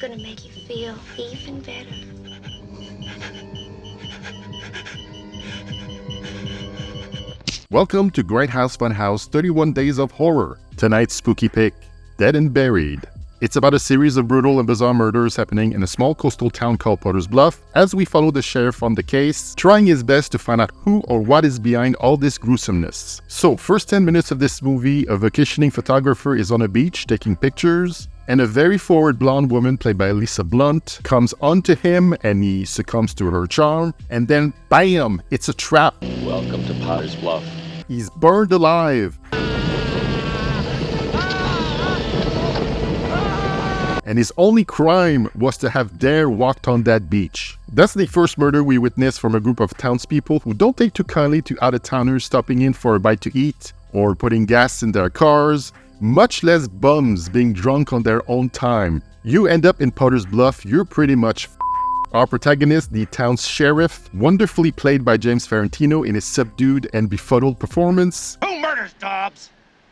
gonna make you feel even better. Welcome to Grindhouse Funhouse 31 Days of Horror. Tonight's spooky pick, Dead and Buried. It's about a series of brutal and bizarre murders happening in a small coastal town called Bluff, as we follow the sheriff on the case, trying his best to find out who or what is behind all this gruesomeness. So, first 10 minutes of this movie, a vacationing photographer is on a beach taking pictures, and a very forward blonde woman played by Lisa Blunt comes onto him and he succumbs to her charm, and then BAM! It's a trap. Welcome to Potter's Bluff. He's burned alive. And his only crime was to have dare walked on that beach. That's the first murder we witnessed from a group of townspeople who don't take too kindly to out-of-towners stopping in for a bite to eat or putting gas in their cars, much less bums being drunk on their own time. You end up in Potter's Bluff, you're pretty much Our protagonist, the town's sheriff, wonderfully played by James Farentino in his subdued and befuddled performance. Who murders Dobbs?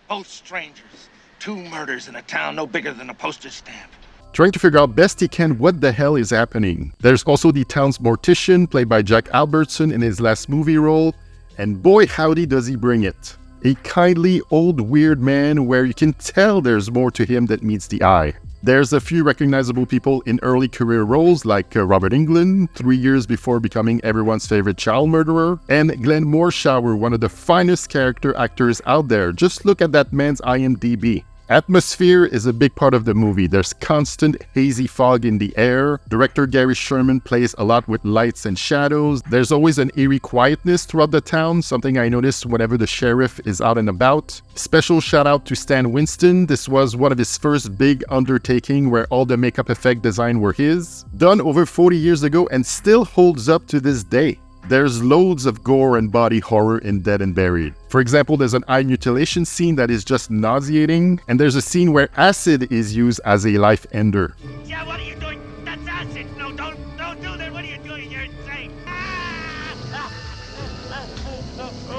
Both strangers. 2 murders in a town no bigger than a postage stamp. Trying to figure out best he can what the hell is happening. There's also the town's mortician, played by Jack Albertson in his last movie role, and boy howdy does he bring it. A kindly old weird man where you can tell there's more to him than meets the eye. There's a few recognizable people in early career roles like Robert Englund, 3 years before becoming everyone's favorite child murderer, and Moreshower, one of the finest character actors out there. Just look at that man's IMDb. Atmosphere is a big part of the movie. There's constant hazy fog in the air. Director Gary Sherman plays a lot with lights and shadows. There's always an eerie quietness throughout the town, something I noticed whenever the sheriff is out and about. Special shout out to Stan Winston. This was one of his first big undertaking where all the makeup effect design were his. Done over 40 years ago and still holds up to this day. There's loads of gore and body horror in Dead and Buried. For example, there's an eye mutilation scene that is just nauseating, and there's a scene where acid is used as a life ender. Yeah, what are you doing? That's acid! No, don't do that! What are you doing? You're insane!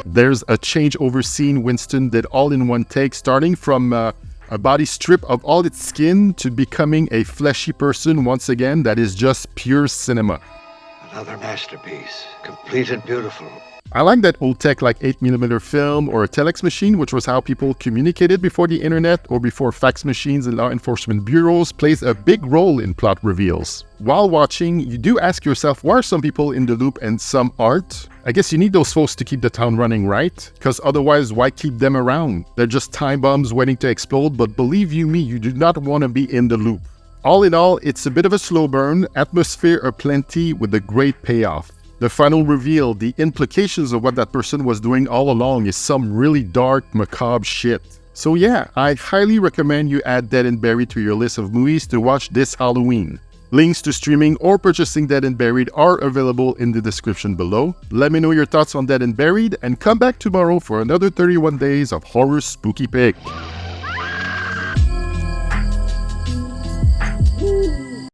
There's a changeover scene Winston did all in one take, starting from a body strip of all its skin to becoming a fleshy person once again. That is just pure cinema. Another masterpiece, complete and beautiful. I like that old tech like 8mm film or a telex machine, which was how people communicated before the internet or before fax machines and law enforcement bureaus, plays a big role in plot reveals. While watching, you do ask yourself, why are some people in the loop and some aren't? I guess you need those folks to keep the town running, right? Because otherwise, why keep them around? They're just time bombs waiting to explode, but believe you me, you do not want to be in the loop. All in all, it's a bit of a slow burn, atmosphere aplenty with a great payoff. The final reveal, the implications of what that person was doing all along is some really dark, macabre shit. So yeah, I highly recommend you add Dead and Buried to your list of movies to watch this Halloween. Links to streaming or purchasing Dead and Buried are available in the description below. Let me know your thoughts on Dead and Buried, and come back tomorrow for another 31 Days of Horror Spooky Pick.